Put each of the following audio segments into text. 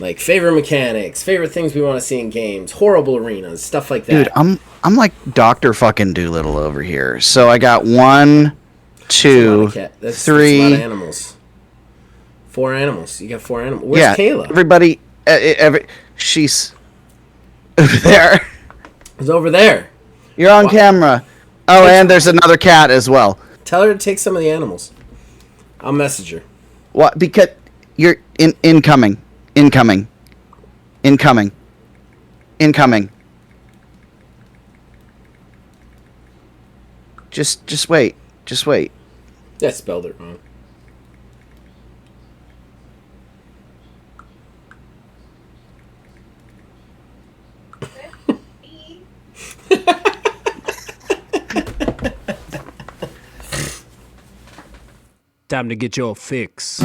Like favorite mechanics, favorite things we want to see in games, horrible arenas, stuff like that. Dude, I'm like Dr. fucking Doolittle over here. So I got 1, 2, 3. That's a lot of animals. 4 animals. You got 4 animals. Where's Kayla? Everybody, she's over there. It's over there. You're on camera. Oh, and there's another cat as well. Tell her to take some of the animals. I'll message her. What? Because you're incoming. Just wait. I spelled it wrong. Time to get your fix.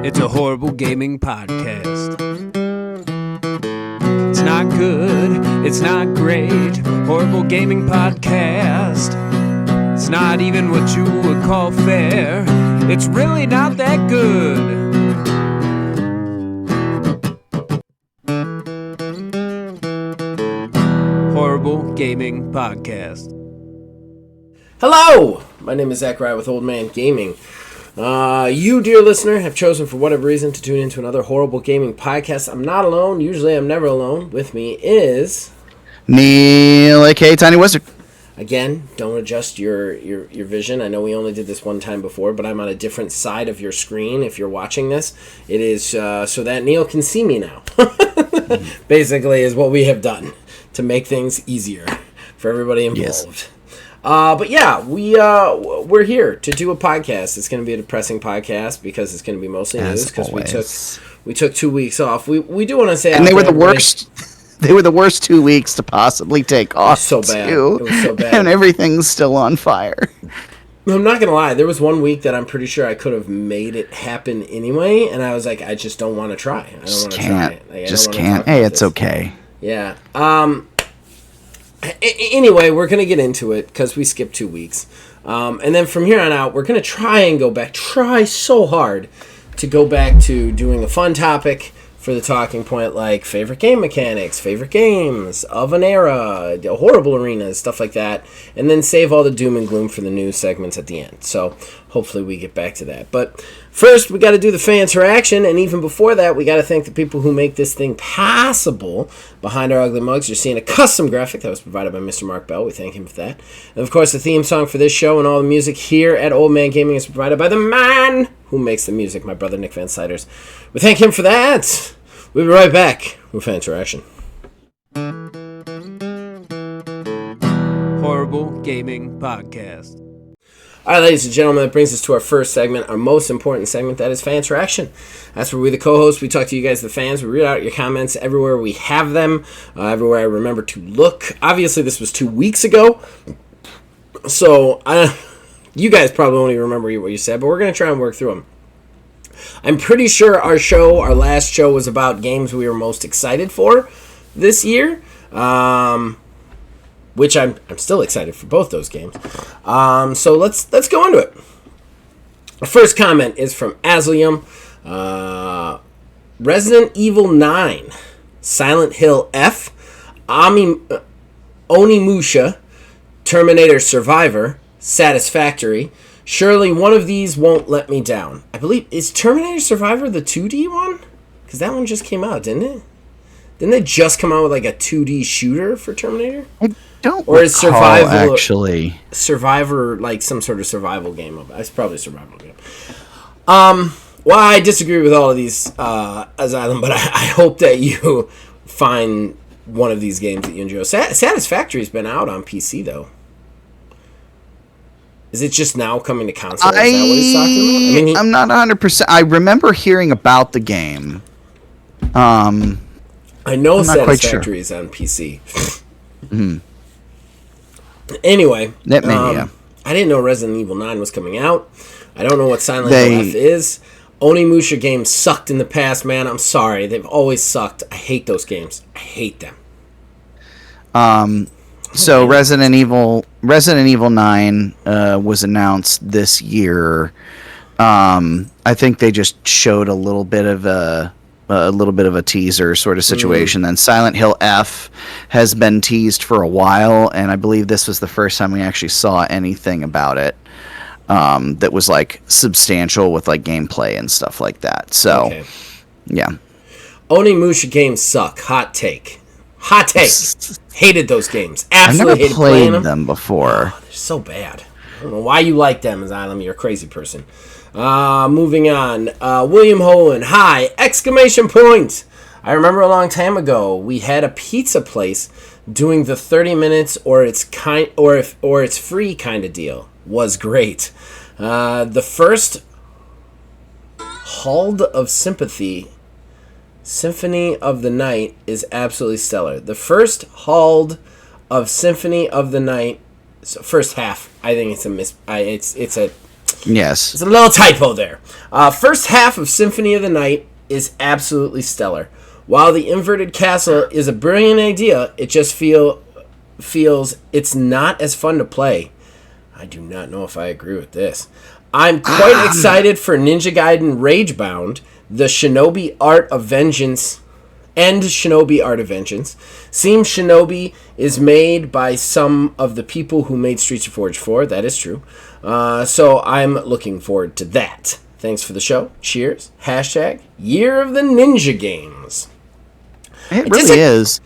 It's a horrible gaming podcast. It's not good, it's not great. Horrible gaming podcast. It's not even what you would call fair. It's really not that good. Horrible Gaming Podcast. Hello! My name is Zachariah with Old Man Gaming. You, dear listener, have chosen for whatever reason to tune into another Horrible Gaming Podcast. I'm not alone. Usually I'm never alone. With me is... Neil, a.k.a. Tiny Wizard. Again, don't adjust your vision. I know we only did this one time before, but I'm on a different side of your screen if you're watching this. It is so that Neil can see me now. Basically is what we have done to make things easier for everybody involved. Yes. But yeah, we're here to do a podcast. It's going to be a depressing podcast because it's going to be mostly news because we took 2 weeks off. We do want to say, and they were the worst. They were the worst 2 weeks to possibly take off. So bad. It was so bad, and everything's still on fire. I'm not gonna lie. There was 1 week that I'm pretty sure I could have made it happen anyway, and I was like, I just don't want to try. I don't want to try it. Like, just can't. Hey, it's okay. Yeah. Anyway, we're going to get into it because we skipped 2 weeks. And then from here on out, we're going to try so hard to go back to doing a fun topic for the talking point, like favorite game mechanics, favorite games of an era, horrible arenas, stuff like that. And then save all the doom and gloom for the news segments at the end. So hopefully we get back to that. But first, we got to do the fan interaction, and even before that, we got to thank the people who make this thing possible. Behind our ugly mugs, you're seeing a custom graphic that was provided by Mr. Mark Bell. We thank him for that. And of course, the theme song for this show and all the music here at Old Man Gaming is provided by the man who makes the music, my brother Nick Van Siders. We thank him for that. We'll be right back with fan interaction. Horrible Gaming Podcast. All right, ladies and gentlemen, that brings us to our first segment, our most important segment, that is fan interaction. That's where we, the co-hosts, we talk to you guys, the fans. We read out your comments everywhere we have them, everywhere I remember to look. Obviously, this was 2 weeks ago, so you guys probably won't even remember what you said, but we're going to try and work through them. I'm pretty sure our last show was about games we were most excited for this year. Which I'm still excited for both those games. So let's go into it. The first comment is from Aslium. Resident Evil 9, Silent Hill F, Onimusha, Terminator Survivor, Satisfactory. Surely one of these won't let me down. I believe, is Terminator Survivor the 2D one? Because that one just came out, didn't it? Didn't they just come out with like a 2D shooter for Terminator? Don't or is survival actually Survivor like some sort of survival game? It's probably a survival game. Well, I disagree with all of these, Asylum, but I hope that you find one of these games that you enjoy. Satisfactory's been out on PC though. Is it just now coming to console? Is that what he's talking about? I'm not 100%. I remember hearing about the game. I know I'm Satisfactory is on PC. Mm-hmm. Anyway, I didn't know Resident Evil 9 was coming out. I don't know what Silent Hill F is. Onimusha games sucked in the past, man. I'm sorry. They've always sucked. I hate those games. I hate them. So Resident Evil 9 was announced this year. I think they just showed a little bit of a teaser sort of situation. Then Silent Hill F has been teased for a while, and I believe this was the first time we actually saw anything about it that was like substantial with like gameplay and stuff like that. So, Okay. yeah. Onimusha games suck. Hot take. Hot take. Hated those games. I've Absolutely never hated playing played them. them before. Oh, they're so bad. I don't know why you like them, Asylum. You're a crazy person. Moving on. William Holan. Hi! Exclamation point! I remember a long time ago we had a pizza place doing the 30 minutes or it's free kind of deal. Was great. The first Hald of Symphony of the Night is absolutely stellar. The first Hald of Symphony of the Night, first half, I think it's a Yes. it's a little typo there. First half of Symphony of the Night is absolutely stellar. While the inverted castle is a brilliant idea, it just feels it's not as fun to play. I do not know if I agree with this. I'm quite excited for Ninja Gaiden Ragebound, the Shinobi Art of Vengeance, and Shinobi Art of Vengeance. Seems Shinobi is made by some of the people who made Streets of Rage 4. That is true. So I'm looking forward to that. Thanks for the show. Cheers. Hashtag Year of the Ninja Games. It really is.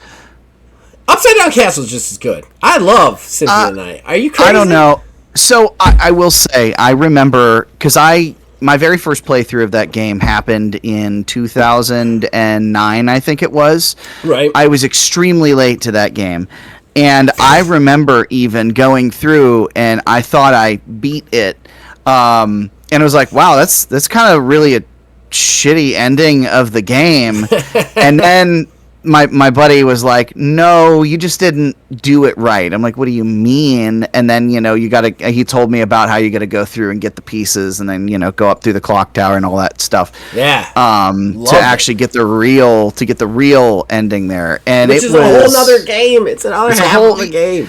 Upside Down Castle is just as good. I love Symphony of the Night. Are you crazy? I don't know. So I will say, I remember, because my very first playthrough of that game happened in 2009, I think it was. Right. I was extremely late to that game. And I remember even going through, and I thought I beat it. And it was like, wow, that's kind of really a shitty ending of the game. And then my buddy was like, no, you just didn't do it right. I'm like, what do you mean? And then, he told me about how you got to go through and get the pieces and then, go up through the clock tower and all that stuff. Yeah. To actually get the real ending there. And Which is a whole nother game. It's another half of the game.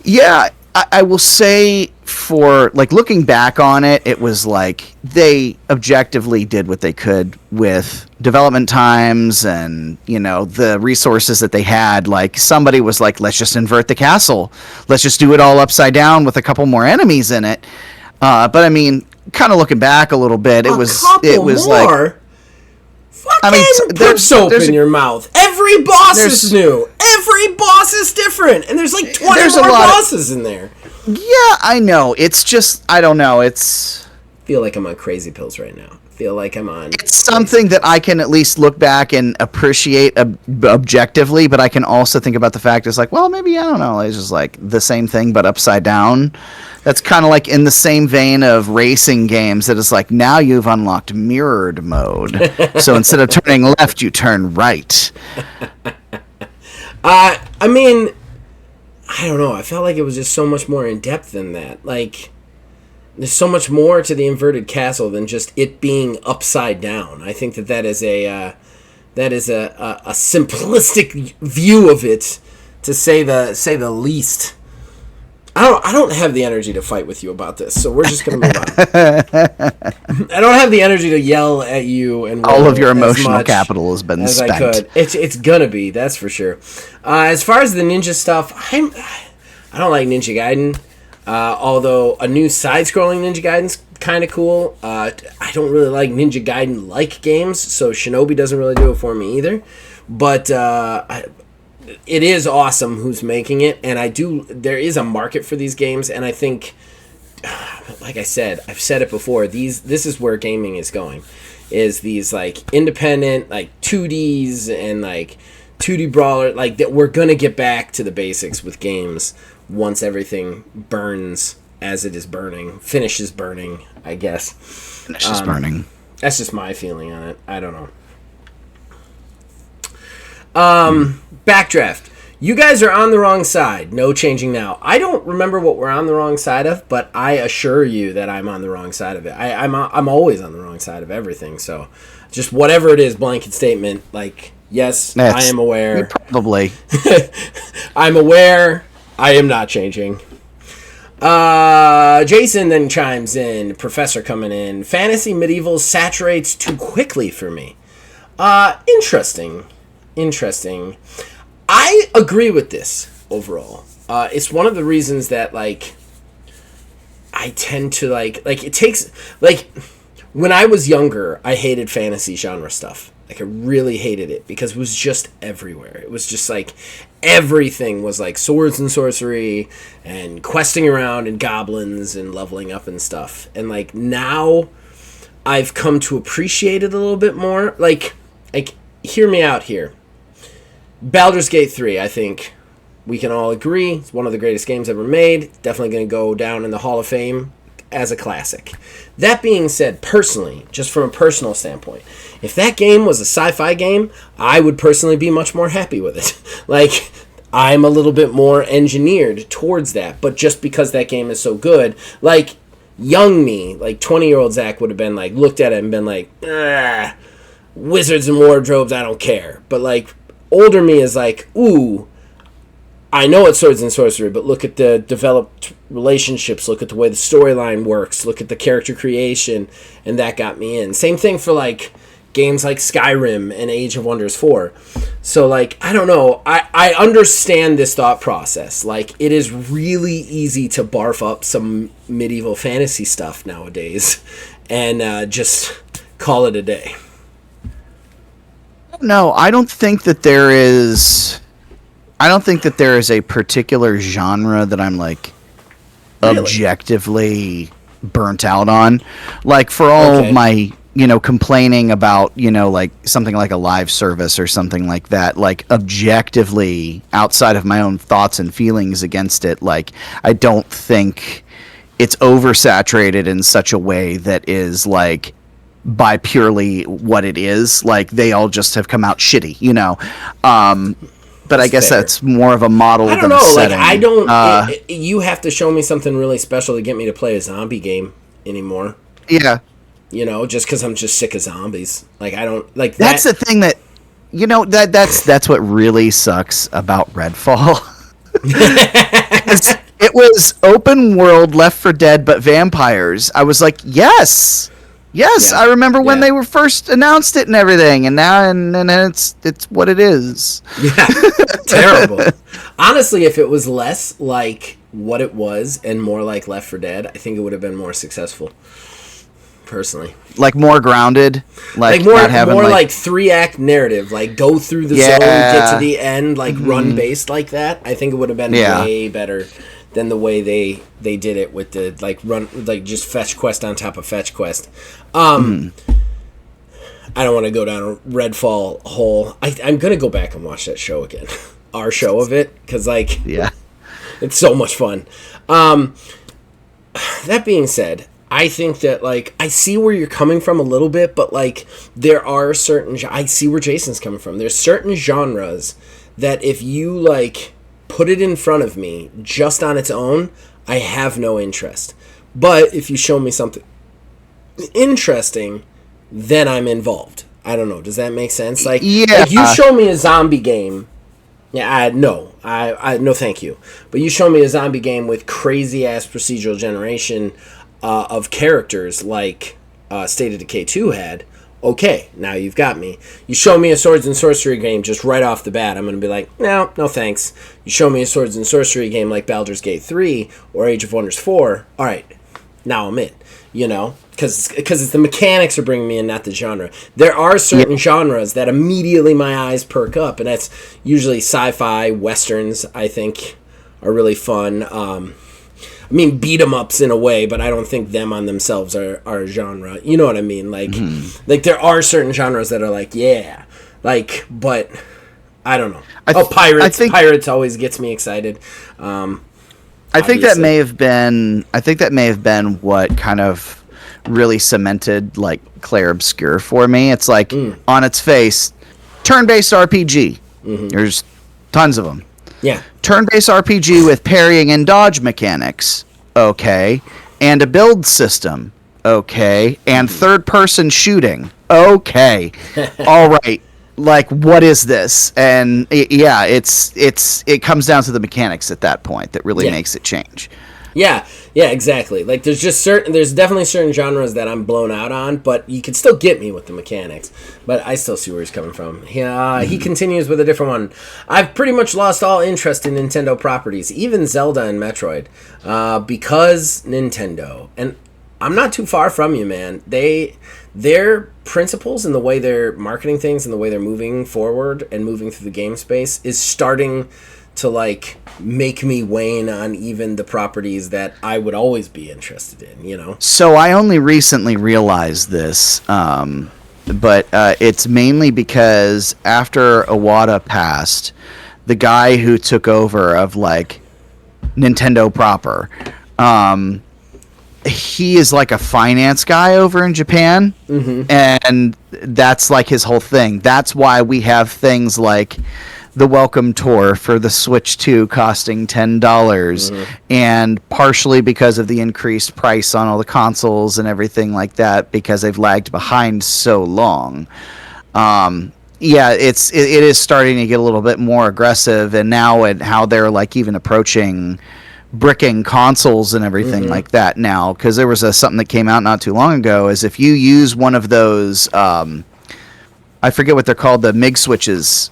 Yeah. I will say, for like looking back on it, it was like they objectively did what they could with development times and the resources that they had. Like somebody was like, let's just invert the castle, let's just do it all upside down with a couple more enemies in it. But I mean, kind of looking back a little bit, it was like, put soap in your mouth. Every boss is new. Every boss is different, and there's like 20 more bosses in there. Yeah, I know. It's just, I don't know. I feel like I'm on crazy pills right now. It's something that I can at least look back and appreciate objectively, but I can also think about the fact it's like, well, maybe, I don't know, it's just like the same thing but upside down. That's kind of like in the same vein of racing games that is like, now you've unlocked mirrored mode. So instead of turning left, you turn right. I mean, I don't know. I felt like it was just so much more in depth than that. Like, there's so much more to the inverted castle than just it being upside down. I think that is a simplistic view of it, to say the least. I don't have the energy to fight with you about this, so we're just gonna move on. I don't have the energy to yell at you and all of your emotional capital has been spent. I could. It's gonna be, that's for sure. As far as the ninja stuff, I don't like Ninja Gaiden. Although a new side-scrolling Ninja Gaiden's kind of cool. I don't really like Ninja Gaiden-like games, so Shinobi doesn't really do it for me either. But it is awesome who's making it, and there is a market for these games, and I think, like I said, I've said it before, this is where gaming is going, is these like independent like 2Ds and like 2D brawler, like that. We're gonna get back to the basics with games once everything burns as it is burning, finishes burning, I guess. Finishes burning. That's just my feeling on it. I don't know. Backdraft. You guys are on the wrong side. No changing now. I don't remember what we're on the wrong side of, but I assure you that I'm on the wrong side of it. I'm always on the wrong side of everything. So, just whatever it is, blanket statement. Like, yes, I am aware. Probably. I'm aware. I am not changing. Jason then chimes in. Professor coming in. Fantasy medieval saturates too quickly for me. Interesting. I agree with this overall. It's one of the reasons that, like, I tend to, like, it takes, like, when I was younger, I hated fantasy genre stuff. Like, I really hated it because it was just everywhere. It was just, like, everything was, like, swords and sorcery and questing around and goblins and leveling up and stuff. And, like, now I've come to appreciate it a little bit more. Like, hear me out here. Baldur's Gate 3, I think we can all agree, it's one of the greatest games ever made. Definitely going to go down in the Hall of Fame as a classic. That being said, personally, just from a personal standpoint, if that game was a sci-fi game, I would personally be much more happy with it. Like, I'm a little bit more engineered towards that, but just because that game is so good, like, young me, like 20-year-old Zach would have been like, looked at it and been like, wizards and wardrobes, I don't care. But, like, older me is like, ooh, I know it's swords and sorcery, but look at the developed relationships, look at the way the storyline works, look at the character creation, and that got me in. Same thing for, like, games like Skyrim and Age of Wonders 4. So, like, I don't know. I understand this thought process. Like, it is really easy to barf up some medieval fantasy stuff nowadays and just call it a day. No, I don't think that there is a particular genre that I'm, like, Really? objectively burnt out on. Like, for all my, complaining about, like, something like a live service or something like that, like, objectively, outside of my own thoughts and feelings against it, like, I don't think it's oversaturated in such a way that is, like, by purely what it is. Like, they all just have come out shitty, but I guess fair. that's more of a model I don't than a know. setting. Like, I don't. You have to show me something really special to get me to play a zombie game anymore. Yeah, Just because I'm just sick of zombies. Like, I don't like. that's the thing that that's what really sucks about Redfall. It was open world Left 4 Dead, but vampires. I was like, yes. Yeah. I remember when they were first announced it and everything, and now and it's what it is. Yeah, terrible. Honestly, if it was less like what it was and more like Left 4 Dead, I think it would have been more successful. Personally, like more grounded, like more not having like 3-act narrative, like go through the zone, get to the end, like run based like that. I think it would have been way better than the way they did it with the like run, like just fetch quest on top of fetch quest. I don't want to go down a Redfall hole. I'm gonna go back and watch that show again, our show of it, because like it's so much fun. That being said, I think that, like, I see where you're coming from a little bit, but, like, there are certain... I see where Jason's coming from. There's certain genres that if you, like, put it in front of me just on its own, I have no interest. But if you show me something interesting, then I'm involved. I don't know. Does that make sense? Like, like you show me a zombie game... Yeah, no, thank you. But you show me a zombie game with crazy-ass procedural generation... of characters like State of Decay 2 had, okay, now you've got me. You show me a Swords and Sorcery game just right off the bat, I'm going to be like, no thanks. You show me a Swords and Sorcery game like Baldur's Gate 3 or Age of Wonders 4, alright, now I'm in, because it's the mechanics are bringing me in, not the genre. There are certain genres that immediately my eyes perk up, and that's usually sci-fi, westerns, I think, are really fun. I mean, beat 'em ups in a way, but I don't think them on themselves are a genre. You know what I mean? Like, like there are certain genres that are like, but I don't know. Pirates! Pirates always gets me excited. I think that may have been what kind of really cemented like Claire Obscure for me. It's like on its face, turn-based RPG. There's tons of them. Yeah. Turn-based RPG with parrying and dodge mechanics, okay, and a build system, okay, and third-person shooting, okay. All right, like, what is this? And it comes down to the mechanics at that point that really makes it change. Yeah, exactly. Like, there's definitely certain genres that I'm blown out on, but you can still get me with the mechanics. But I still see where he's coming from. He continues with a different one. I've pretty much lost all interest in Nintendo properties, even Zelda and Metroid, because Nintendo. And I'm not too far from you, man. Their principles and the way they're marketing things and the way they're moving forward and moving through the game space is starting to, like, make me wane on even the properties that I would always be interested in, you know? So I only recently realized this, but it's mainly because after Iwata passed, the guy who took over of, like, Nintendo proper, he is like a finance guy over in Japan, and that's like his whole thing. That's why we have things like the welcome tour for the Switch 2 costing $10, and partially because of the increased price on all the consoles and everything like that, because they've lagged behind so long. It is starting to get a little bit more aggressive, and now at how they're like even approaching bricking consoles and everything like that now, because there was something that came out not too long ago, is if you use one of those I forget what they're called, the MIG switches,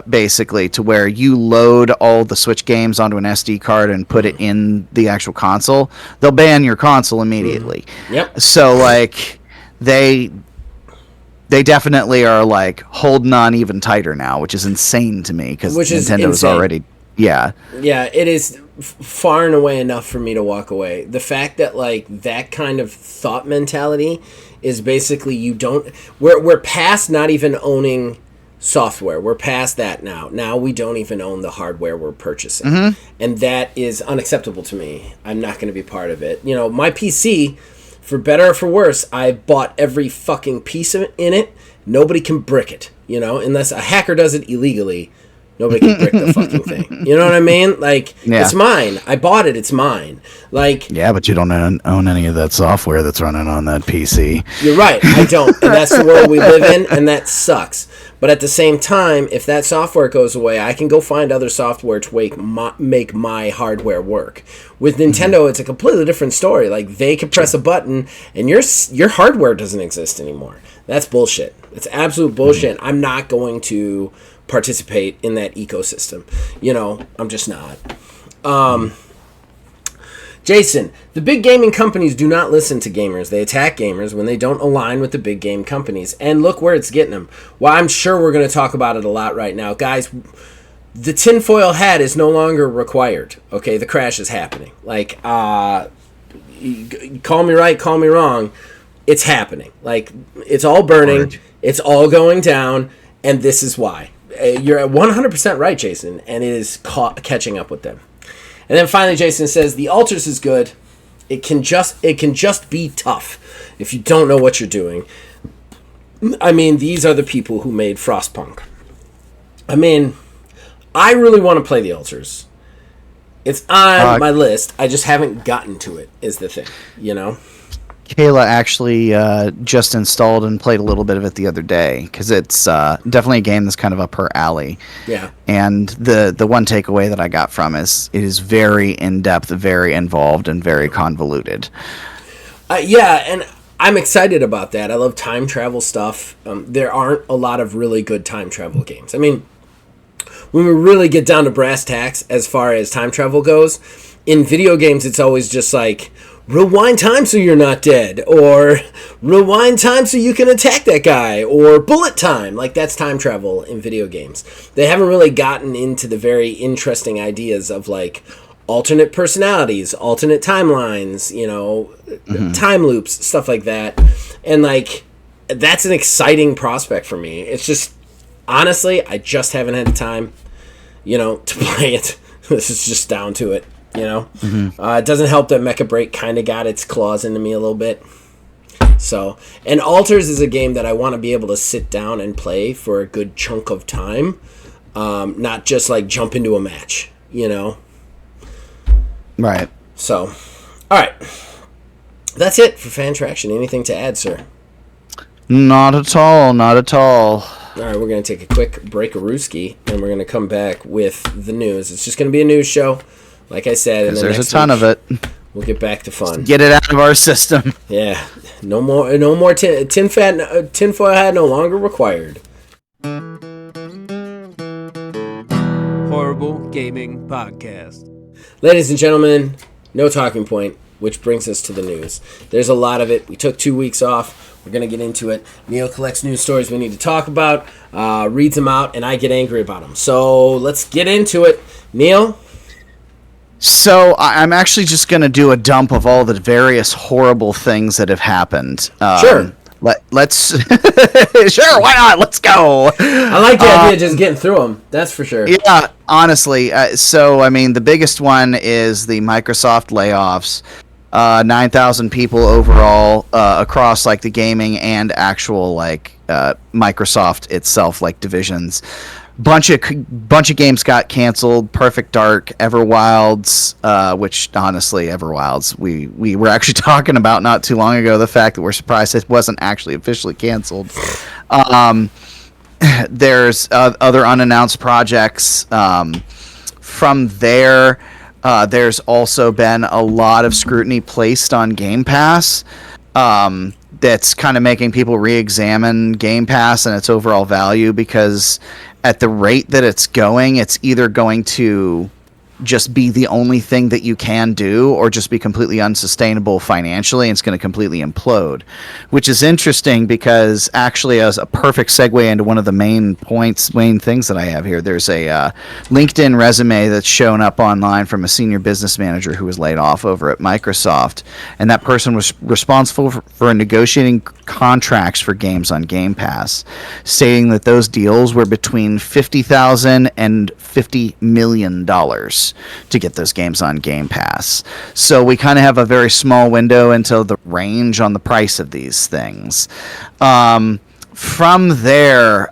basically, to where you load all the Switch games onto an SD card and put it in the actual console, they'll ban your console immediately. Yep. So, like, they definitely are, like, holding on even tighter now, which is insane to me, because Nintendo's already... Yeah. Yeah, it is far and away enough for me to walk away. The fact that, like, that kind of thought mentality is basically we're past not even owning software. We're past that now. Now we don't even own the hardware we're purchasing. And that is unacceptable to me. I'm not going to be part of it. You know, my PC, for better or for worse, I bought every fucking piece in it. Nobody can brick it, you know, unless a hacker does it illegally. Nobody can brick the fucking thing. You know what I mean? Like, It's mine. I bought it. It's mine. Like, yeah, but you don't own any of that software that's running on that PC. You're right. I don't. And that's the world we live in, and that sucks. But at the same time, if that software goes away, I can go find other software to make my hardware work. With Nintendo, it's a completely different story. Like, they can press a button, and your hardware doesn't exist anymore. That's bullshit. It's absolute bullshit. I'm not going to participate in that ecosystem. You know, I'm just not. Jason, the big gaming companies do not listen to gamers. They attack gamers when they don't align with the big game companies. And look where it's getting them. Well, I'm sure we're going to talk about it a lot right now. Guys, the tinfoil hat is no longer required. Okay, the crash is happening. Like, call me right, call me wrong. It's happening. Like, it's all burning. It's all going down. And this is why. You're 100% right, Jason. And it is catching up with them. And then finally, Jason says, the Altars is good. It can just be tough if you don't know what you're doing. I mean, these are the people who made Frostpunk. I mean, I really want to play the Altars. It's on my list. I just haven't gotten to it, is the thing, you know? Kayla actually just installed and played a little bit of it the other day, because it's definitely a game that's kind of up her alley. Yeah. And the one takeaway that I got from it is very in-depth, very involved, and very convoluted. Yeah, and I'm excited about that. I love time travel stuff. There aren't a lot of really good time travel games. I mean, when we really get down to brass tacks as far as time travel goes, in video games it's always just like, rewind time so you're not dead, or rewind time so you can attack that guy, or bullet time. Like, that's time travel in video games. They haven't really gotten into the very interesting ideas of, like, alternate personalities, alternate timelines, you know, time loops, stuff like that. And, like, that's an exciting prospect for me. It's just, honestly, I just haven't had the time, you know, to play it. This is just down to it. You know, it doesn't help that Mecha Break kind of got its claws into me a little bit. So, and Altars is a game that I want to be able to sit down and play for a good chunk of time, not just like jump into a match, you know? Right. So, all right. That's it for Fan Traction. Anything to add, sir? Not at all. Not at all. All right, we're going to take a quick break-a-rooski, and we're going to come back with the news. It's just going to be a news show, like I said. And there's a ton of it. We'll get back to fun. Get it out of our system. Yeah, no more tinfoil hat no longer required. Horrible Gaming Podcast. Ladies and gentlemen, no talking point, which brings us to the news. There's a lot of it. We took 2 weeks off. We're going to get into it. Neil collects news stories we need to talk about, reads them out, and I get angry about them. So let's get into it. Neil? So I'm actually just going to do a dump of all the various horrible things that have happened. Sure. Let's sure, why not? Let's go. I like the idea of just getting through them. That's for sure. Yeah, honestly. So, I mean, the biggest one is the Microsoft layoffs. 9,000 people overall across like the gaming and actual like Microsoft itself, like divisions. Bunch of games got canceled. Perfect Dark, Everwilds, which honestly, Everwilds, we were actually talking about not too long ago. The fact that we're surprised it wasn't actually officially canceled. There's other unannounced projects. From there, there's also been a lot of scrutiny placed on Game Pass. That's kind of making people re-examine Game Pass and its overall value, because at the rate that it's going, it's either going to just be the only thing that you can do or just be completely unsustainable financially, and it's going to completely implode, which is interesting because actually as a perfect segue into one of the main things that I have here, there's a LinkedIn resume that's shown up online from a senior business manager who was laid off over at Microsoft, and that person was responsible for negotiating contracts for games on Game Pass, stating that those deals were between $50,000 and $50 million to get those games on Game Pass. So we kind of have a very small window into the range on the price of these things. From there,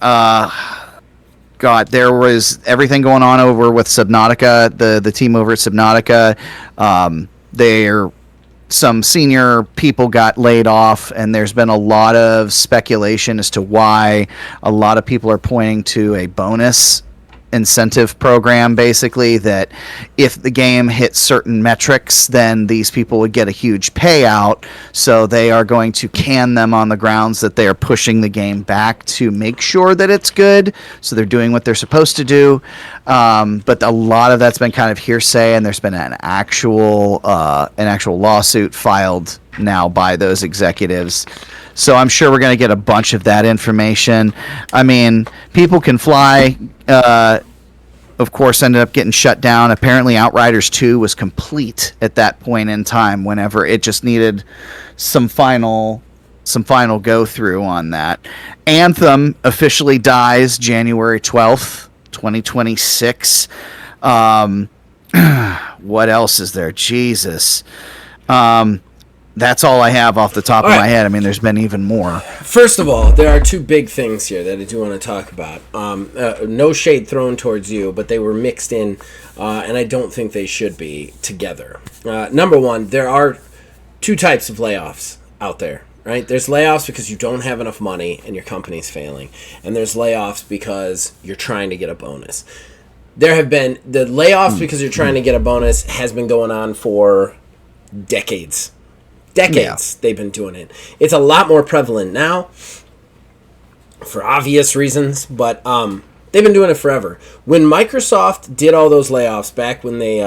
there was everything going on over with Subnautica, the team over at Subnautica. Some senior people got laid off, and there's been a lot of speculation as to why. A lot of people are pointing to a bonus incentive program, basically, that if the game hits certain metrics, then these people would get a huge payout. So they are going to can them on the grounds that they are pushing the game back to make sure that it's good. So they're doing what they're supposed to do. But a lot of that's been kind of hearsay, and there's been an actual lawsuit filed now by those executives. So I'm sure we're going to get a bunch of that information. I mean, People Can Fly, of course, ended up getting shut down. Apparently, Outriders 2 was complete at that point in time, whenever it just needed some final go through on that. Anthem officially dies January 12th, 2026. What else is there? Jesus. That's all I have off the top of my head. I mean, there's been even more. First of all, there are two big things here that I do want to talk about. No shade thrown towards you, but they were mixed in, and I don't think they should be together. Number one, there are two types of layoffs out there, right? There's layoffs because you don't have enough money and your company's failing, and there's layoffs because you're trying to get a bonus. There have been the layoffs because you're trying to get a bonus has been going on for decades. They've been doing it. It's a lot more prevalent now for obvious reasons, but they've been doing it forever. When Microsoft did all those layoffs back when they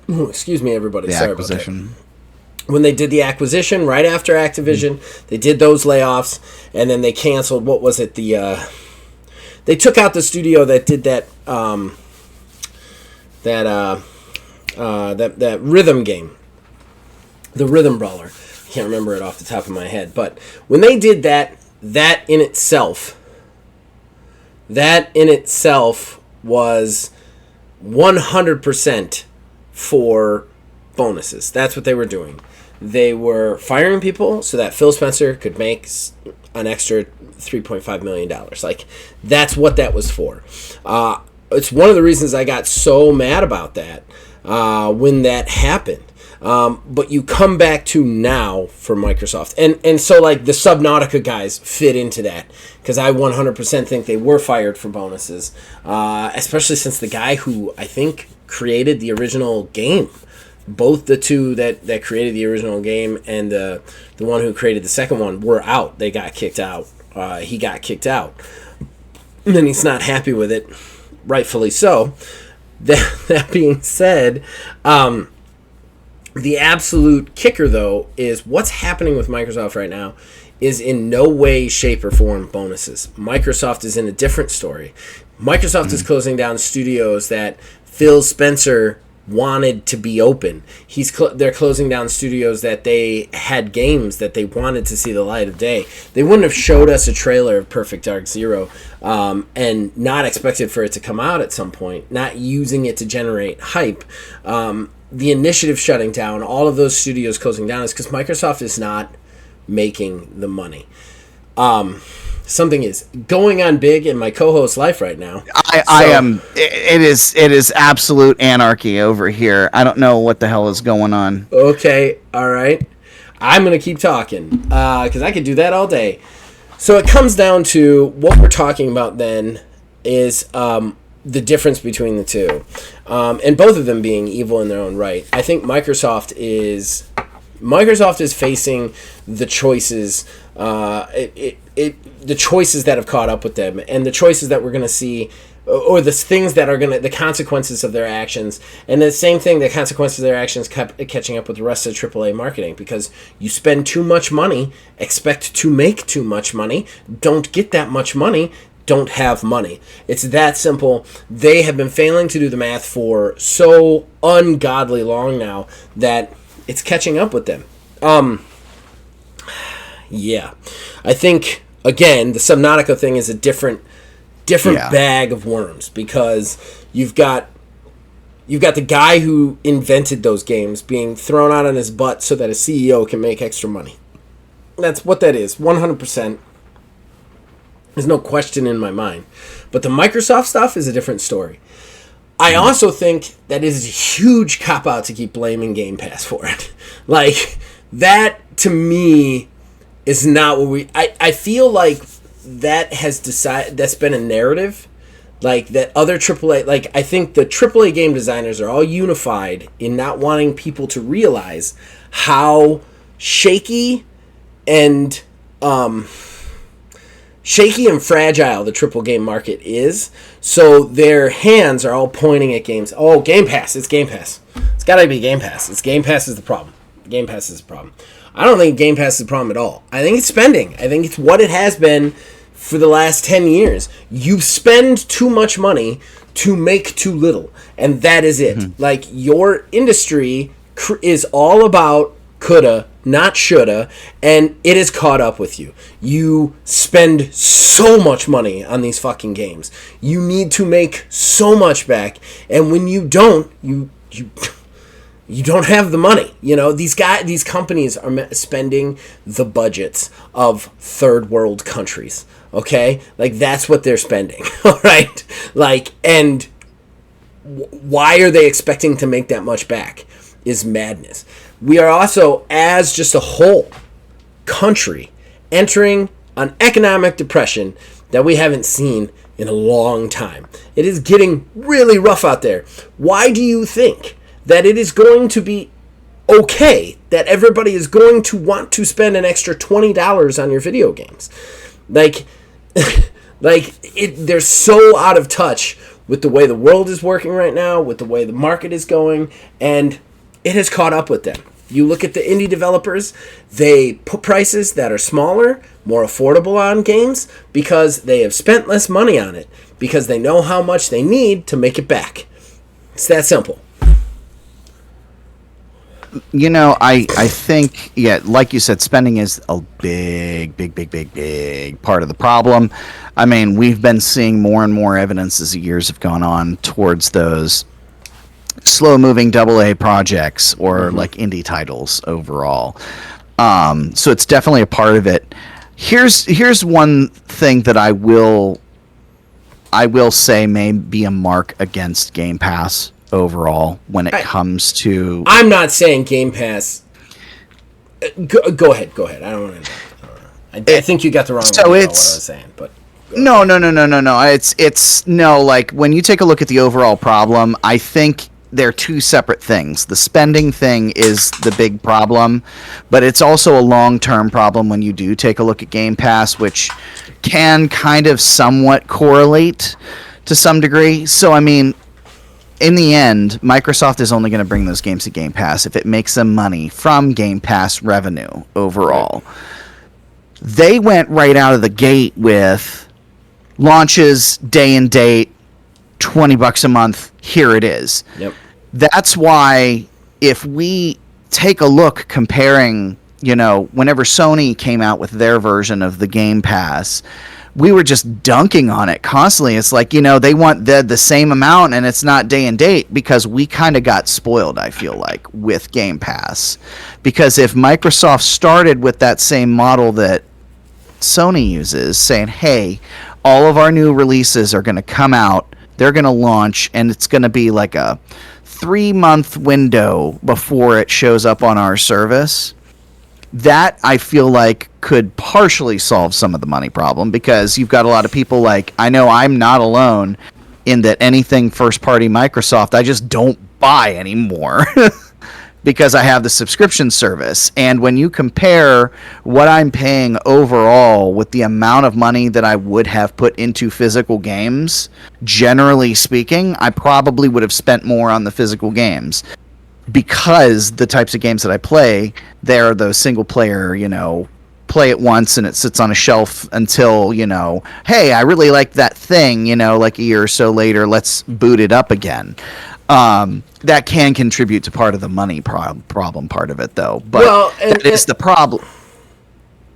excuse me everybody, sorry acquisition. about that. When they did the acquisition right after Activision, they did those layoffs, and then they canceled, what was it, they took out the studio that did that rhythm game. The Rhythm Brawler. I can't remember it off the top of my head. But when they did that in itself was 100% for bonuses. That's what they were doing. They were firing people so that Phil Spencer could make an extra $3.5 million. Like, that's what that was for. It's one of the reasons I got so mad about that when that happened. But you come back to now for Microsoft. And so, like, the Subnautica guys fit into that, because I 100% think they were fired for bonuses, especially since the guy who I think created the original game, both the two that created the original game and the one who created the second one were out. They got kicked out. He got kicked out. And he's not happy with it, rightfully so. That being said, the absolute kicker, though, is what's happening with Microsoft right now is in no way, shape, or form bonuses. Microsoft is in a different story. Microsoft is closing down studios that Phil Spencer wanted to be open. They're closing down studios that they had games that they wanted to see the light of day. They wouldn't have showed us a trailer of Perfect Dark Zero and not expected for it to come out at some point, not using it to generate hype. The initiative shutting down, all of those studios closing down, is because Microsoft is not making the money. Something is going on big in my co-host's life right now. I am. It is absolute anarchy over here. I don't know what the hell is going on. Okay, all right. I'm gonna keep talking because I could do that all day. So it comes down to what we're talking about. Then is the difference between the two, and both of them being evil in their own right. I think Microsoft is facing the choices. The choices that have caught up with them, and the choices that we're going to see, or the things that are the consequences of their actions, and the same thing, the consequences of their actions catching up with the rest of AAA marketing, because you spend too much money, expect to make too much money, don't get that much money, don't have money. It's that simple. They have been failing to do the math for so ungodly long now that it's catching up with them. Yeah, I think, again, the Subnautica thing is a different bag of worms, because you've got the guy who invented those games being thrown out on his butt so that a CEO can make extra money. That's what that is, 100%. There's no question in my mind. But the Microsoft stuff is a different story. I also think that it is a huge cop-out to keep blaming Game Pass for it. Like, that, to me, is not what I feel like that that's been a narrative, like that other AAA, like I think the AAA game designers are all unified in not wanting people to realize how shaky and fragile the AAA game market is. So their hands are all pointing at games. Oh, Game Pass, it's Game Pass. It's got to be Game Pass. It's Game Pass is the problem. Game Pass is the problem. I don't think Game Pass is the problem at all. I think it's spending. I think it's what it has been for the last 10 years. You spend too much money to make too little, and that is it. Mm-hmm. Like, your industry is all about coulda, not shoulda, and it has caught up with you. You spend so much money on these fucking games. You need to make so much back, and when you don't, you don't have the money. You know, these companies are spending the budgets of third world countries. Okay? Like, that's what they're spending. All right? Like, and why are they expecting to make that much back is madness. We are also, as just a whole country, entering an economic depression that we haven't seen in a long time. It is getting really rough out there. Why do you think that it is going to be okay that everybody is going to want to spend an extra $20 on your video games? Like, they're so out of touch with the way the world is working right now, with the way the market is going, and it has caught up with them. You look at the indie developers, they put prices that are smaller, more affordable on games because they have spent less money on it, because they know how much they need to make it back. It's that simple. You know, I think, yeah, like you said, spending is a big part of the problem. I mean, we've been seeing more and more evidence as the years have gone on towards those slow-moving AA projects or like indie titles overall. So it's definitely a part of it. Here's one thing that I will say may be a mark against Game Pass overall when it comes to. I'm not saying Game Pass. Go ahead. I don't want to. I think you got the wrong idea about what I was saying, but. No. It's no, like when you take a look at the overall problem, I think they're two separate things. The spending thing is the big problem, but it's also a long-term problem when you do take a look at Game Pass, which can kind of somewhat correlate to some degree. So, I mean, in the end, Microsoft is only going to bring those games to Game Pass if it makes them money from Game Pass revenue overall. They went right out of the gate with launches, day and date, $20 a month, here it is. Yep. That's why if we take a look comparing, whenever Sony came out with their version of the Game Pass, we were just dunking on it constantly. It's like, they want the same amount and it's not day and date because we kind of got spoiled, I feel like, with Game Pass. Because if Microsoft started with that same model that Sony uses, saying, hey, all of our new releases are going to come out, they're going to launch, and it's going to be like a 3-month window before it shows up on our service. That, I feel like, could partially solve some of the money problem, because you've got a lot of people like, I know I'm not alone in that anything first-party Microsoft, I just don't buy anymore. Because I have the subscription service. And when you compare what I'm paying overall with the amount of money that I would have put into physical games, generally speaking, I probably would have spent more on the physical games. Because the types of games that I play, they're those single player, play it once and it sits on a shelf until, hey, I really like that thing, like a year or so later, let's boot it up again. That can contribute to part of the money problem part of it, though. But that is the problem.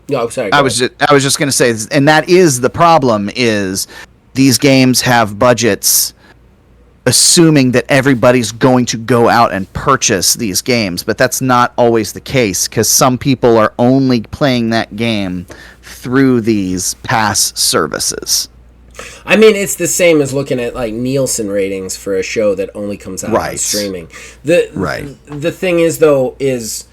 No, sorry. I was just going to say, and that is the problem, is these games have budgets assuming that everybody's going to go out and purchase these games, but that's not always the case, because some people are only playing that game through these pass services. I mean, it's the same as looking at like Nielsen ratings for a show that only comes out on streaming. The thing is, though, is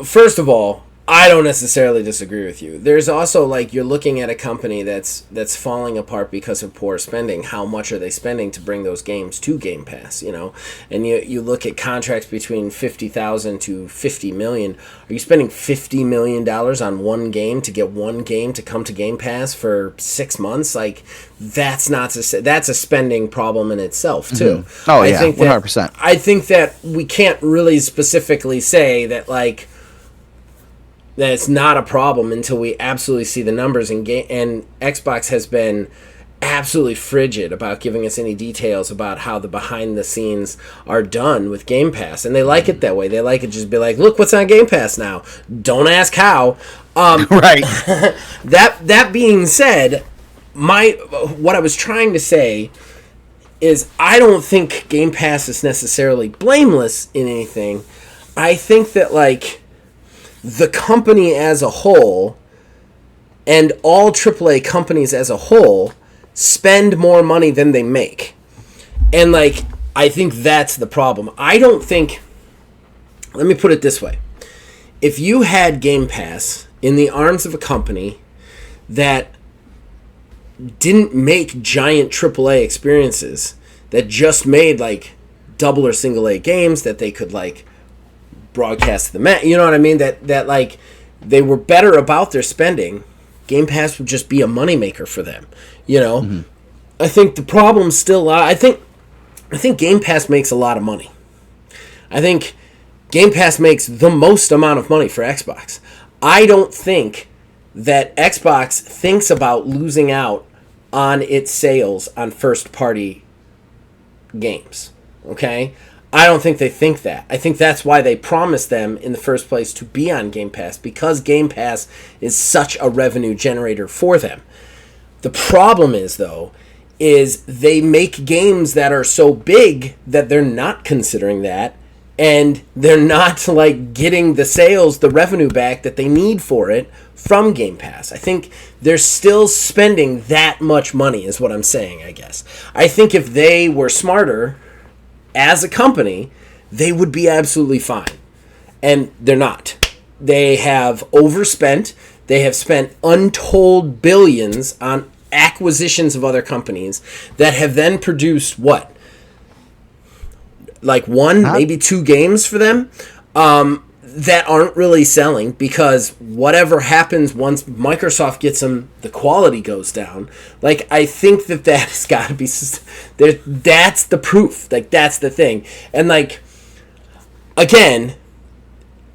first of all, I don't necessarily disagree with you. There's also, like, you're looking at a company that's falling apart because of poor spending. How much are they spending to bring those games to Game Pass, And you look at contracts between $50,000 to $50 million. Are you spending $50 million on one game to get one game to come to Game Pass for 6 months? Like, that's a spending problem in itself, too. Mm-hmm. Oh, yeah, 100%. I think that we can't really specifically say that, like, that it's not a problem until we absolutely see the numbers. And Xbox has been absolutely frigid about giving us any details about how the behind the scenes are done with Game Pass, and they like it that way. They like it just be like, look what's on Game Pass now. Don't ask how. Right. That being said, what I was trying to say is I don't think Game Pass is necessarily blameless in anything. I think that, like, the company as a whole and all AAA companies as a whole spend more money than they make. And, like, I think that's the problem. I don't think... Let me put it this way. If you had Game Pass in the arms of a company that didn't make giant AAA experiences, that just made, like, double or single A games that they could, like, broadcast to the you know what I mean, that like they were better about their spending, Game Pass would just be a moneymaker for them, Mm-hmm. I think the problem still I think Game Pass makes a lot of money. I think Game Pass makes the most amount of money for Xbox. I don't think that Xbox thinks about losing out on its sales on first party games, okay? I don't think they think that. I think that's why they promised them in the first place to be on Game Pass, because Game Pass is such a revenue generator for them. The problem is, though, is they make games that are so big that they're not considering that, and they're not, like, getting the sales, the revenue back that they need for it from Game Pass. I think they're still spending that much money, is what I'm saying, I guess. I think if they were smarter as a company, they would be absolutely fine. And they're not. They have overspent. They have spent untold billions on acquisitions of other companies that have then produced what? Like maybe 2 games for them that aren't really selling, because whatever happens once Microsoft gets them, the quality goes down. Like, I think that has got to be... That's the proof. Like, that's the thing. And, like, again,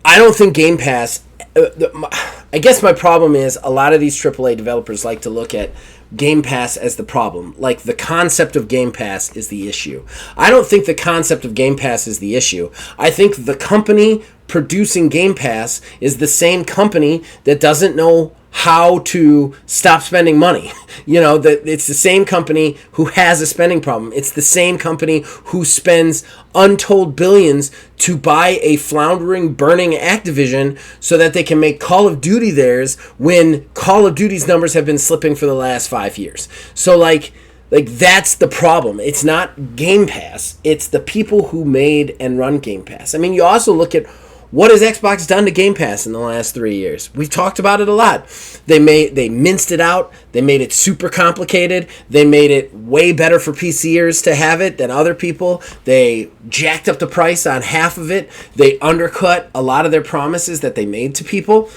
I don't think Game Pass... I guess my problem is a lot of these AAA developers like to look at Game Pass as the problem. Like, the concept of Game Pass is the issue. I don't think the concept of Game Pass is the issue. I think the company producing Game Pass is the same company that doesn't know how to stop spending money. You know, that it's the same company who has a spending problem. It's the same company who spends untold billions to buy a floundering, burning Activision so that they can make Call of Duty theirs when Call of Duty's numbers have been slipping for the last 5 years. So, like that's the problem. It's not Game Pass. It's the people who made and run Game Pass. I mean, you also look at what has Xbox done to Game Pass in the last 3 years? We've talked about it a lot. They minced it out. They made it super complicated. They made it way better for PCers to have it than other people. They jacked up the price on half of it. They undercut a lot of their promises that they made to people.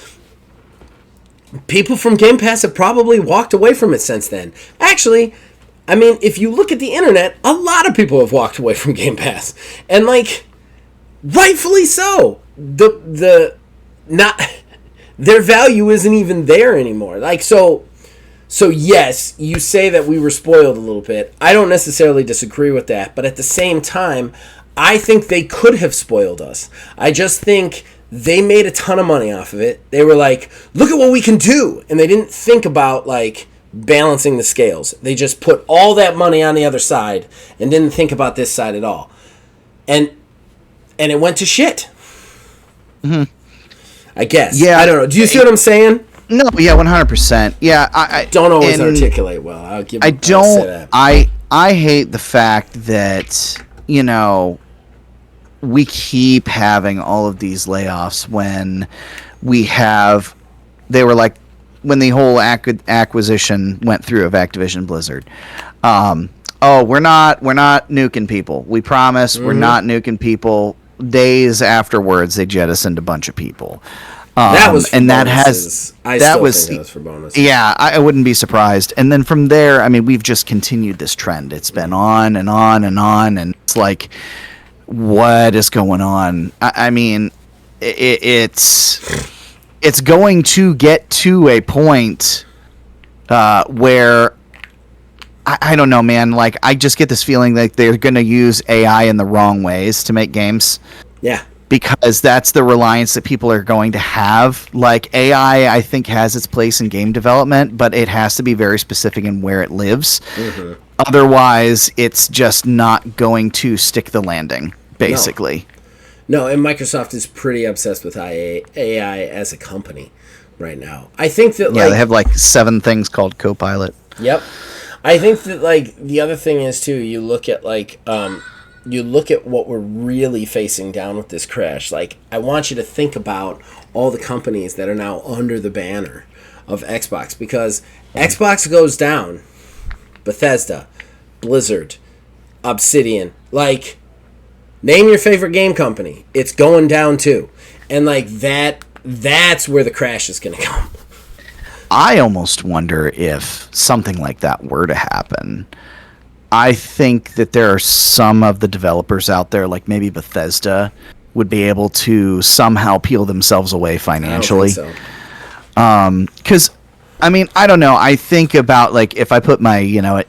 People from Game Pass have probably walked away from it since then. Actually, I mean, if you look at the internet, a lot of people have walked away from Game Pass. And, like, rightfully so. Their value isn't even there anymore. Like, so yes, you say that we were spoiled a little bit. I don't necessarily disagree with that, but at the same time, I think they could have spoiled us. I just think they made a ton of money off of it. They were like, look at what we can do, and they didn't think about, like, balancing the scales. They just put all that money on the other side and didn't think about this side at all. And it went to shit. Mm-hmm. I guess. Yeah. I don't know. Do you see what I'm saying? No, yeah, 100%. Yeah, I don't always articulate well. I'll say that. I hate the fact that, you know, we keep having all of these layoffs when they were like, when the whole acquisition went through of Activision Blizzard. We're not nuking people. We promise we're not nuking people. Days afterwards, they jettisoned a bunch of people. That was for and bonuses. that was for bonuses. Yeah, I wouldn't be surprised. And then from there, I mean, we've just continued this trend. It's been on and on and on, and it's like, what is going on? I mean, it's going to get to a point where I don't know, man. Like, I just get this feeling like they're going to use AI in the wrong ways to make games. Yeah. Because that's the reliance that people are going to have. Like, AI, I think, has its place in game development, but it has to be very specific in where it lives. Mm-hmm. Otherwise, it's just not going to stick the landing, basically. No, and Microsoft is pretty obsessed with AI as a company right now. I think that, they have, like, 7 things called Copilot. Yep. I think that, like, the other thing is, too, you look at, like, what we're really facing down with this crash. Like, I want you to think about all the companies that are now under the banner of Xbox, because Xbox goes down, Bethesda, Blizzard, Obsidian, like, name your favorite game company. It's going down, too. And, like, that's where the crash is going to come. I almost wonder if something like that were to happen. I think that there are some of the developers out there, like maybe Bethesda, would be able to somehow peel themselves away financially. I don't think so. Because, I mean, I don't know. I think about, like, if I put my,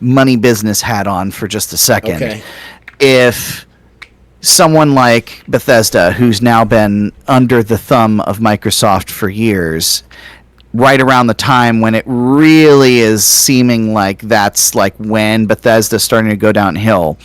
money business hat on for just a second. Okay. If someone like Bethesda, who's now been under the thumb of Microsoft for years, right around the time when it really is seeming like that's like when Bethesda's starting to go downhill,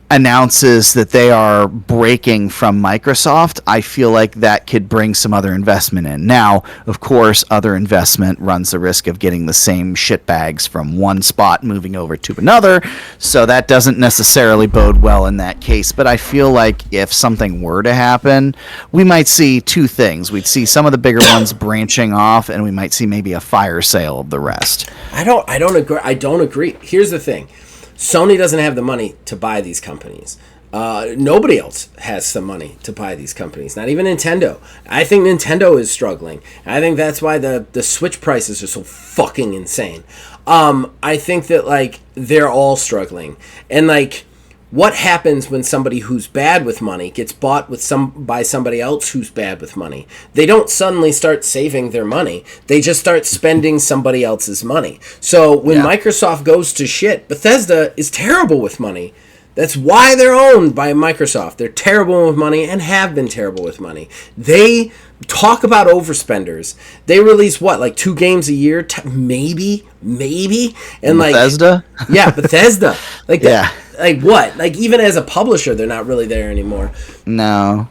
announces that they are breaking from Microsoft, I feel like that could bring some other investment in. Now, of course, other investment runs the risk of getting the same shitbags from one spot moving over to another, so that doesn't necessarily bode well in that case. But I feel like if something were to happen, we might see two things. We'd see some of the bigger ones branching off, and we might see maybe a fire sale of the rest. I don't agree. Here's the thing. Sony doesn't have the money to buy these companies. Nobody else has the money to buy these companies. Not even Nintendo. I think Nintendo is struggling. I think that's why the Switch prices are so fucking insane. I think that, like, they're all struggling. And, like, what happens when somebody who's bad with money gets bought by somebody else who's bad with money? They don't suddenly start saving their money. They just start spending somebody else's money. So when Microsoft goes to shit, Bethesda is terrible with money. That's why they're owned by Microsoft. They're terrible with money and have been terrible with money. They talk about overspenders. They release what, like 2 games a year? Maybe? And like Bethesda? Yeah, Bethesda. Like that. Yeah. Like what? Like even as a publisher, they're not really there anymore. No.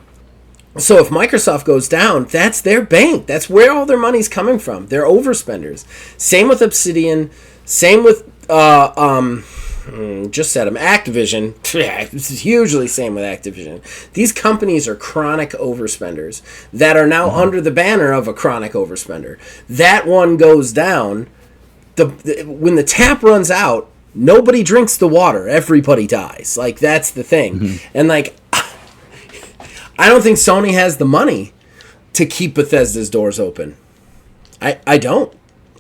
So if Microsoft goes down, that's their bank. That's where all their money's coming from. They're overspenders. Same with Obsidian. Same with just said them. Activision. This is hugely same with Activision. These companies are chronic overspenders that are now under the banner of a chronic overspender. That one goes down. When the tap runs out, nobody drinks the water. Everybody dies. Like, that's the thing. Mm-hmm. And, like, I don't think Sony has the money to keep Bethesda's doors open. I don't.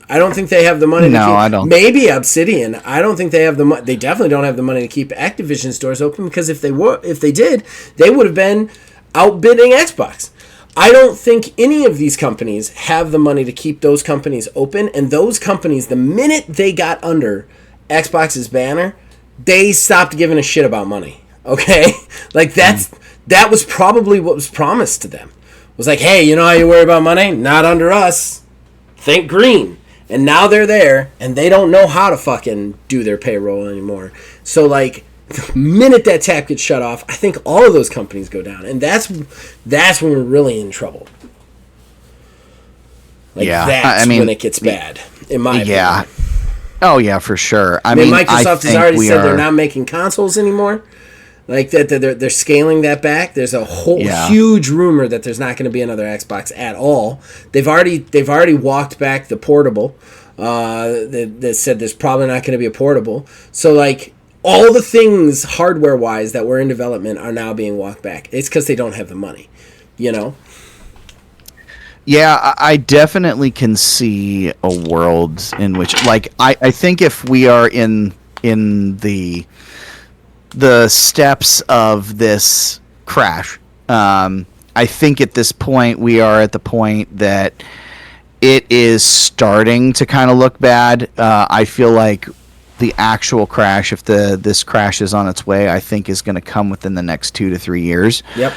I don't think they have the money to keep... No, I don't. Maybe Obsidian. I don't think they have the money... They definitely don't have the money to keep Activision's doors open, because if they did, they would have been outbidding Xbox. I don't think any of these companies have the money to keep those companies open, and those companies, the minute they got under Xbox's banner, they stopped giving a shit about money. Okay? Like, that was probably what was promised to them. It was like, hey, you know how you worry about money? Not under us. Think green. And now they're there, and they don't know how to fucking do their payroll anymore. So, like, the minute that tap gets shut off, I think all of those companies go down. And that's when we're really in trouble. Like, that's when it gets bad, in my opinion. Oh, yeah, for sure. I mean, Microsoft has already said they're not making consoles anymore. Like, that they're scaling that back. There's a whole huge rumor that there's not going to be another Xbox at all. They've already walked back the portable. They said there's probably not going to be a portable. So, like, all the things hardware-wise that were in development are now being walked back. It's because they don't have the money, you know? Yeah, I definitely can see a world in which, like, I think if we are in the steps of this crash, I think at this point we are at the point that it is starting to kind of look bad. I feel like the actual crash, if this crash is on its way, I think is going to come within the next 2 to 3 years. Yep.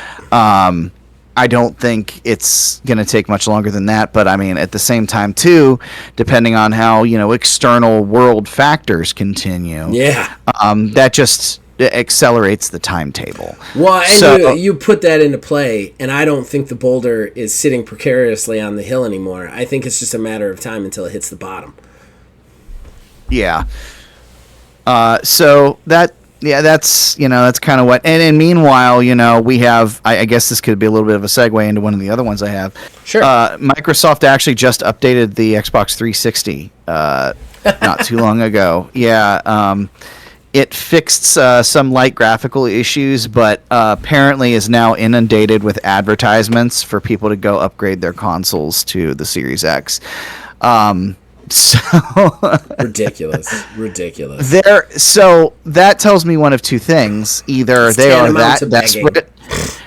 I don't think it's going to take much longer than that, but I mean, at the same time, too, depending on how, external world factors continue, that just accelerates the timetable. Well, and so, you put that into play, and I don't think the boulder is sitting precariously on the hill anymore. I think it's just a matter of time until it hits the bottom. Yeah. So that's kind of what. And meanwhile, we have. I guess this could be a little bit of a segue into one of the other ones I have. Sure. Microsoft actually just updated the Xbox 360 not too long ago. Yeah. It fixed some light graphical issues, but apparently is now inundated with advertisements for people to go upgrade their consoles to the Series X. So ridiculous. So that tells me one of two things: either they are that desperate,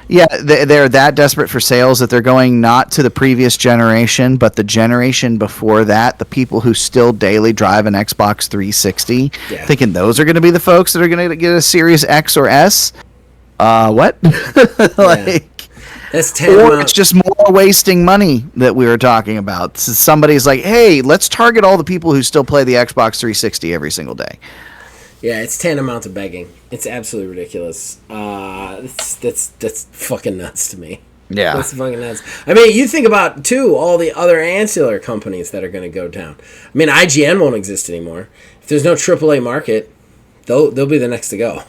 they're that desperate for sales that they're going not to the previous generation, but the generation before that, the people who still daily drive an Xbox 360, thinking those are going to be the folks that are going to get a Series X or S. What? That's or it's just more wasting money that we were talking about. So somebody's like, hey, let's target all the people who still play the Xbox 360 every single day. Yeah, it's tantamount to begging. It's absolutely ridiculous. That's fucking nuts to me. Yeah. That's fucking nuts. I mean, you think about, too, all the other ancillary companies that are going to go down. I mean, IGN won't exist anymore. If there's no AAA market, they'll be the next to go.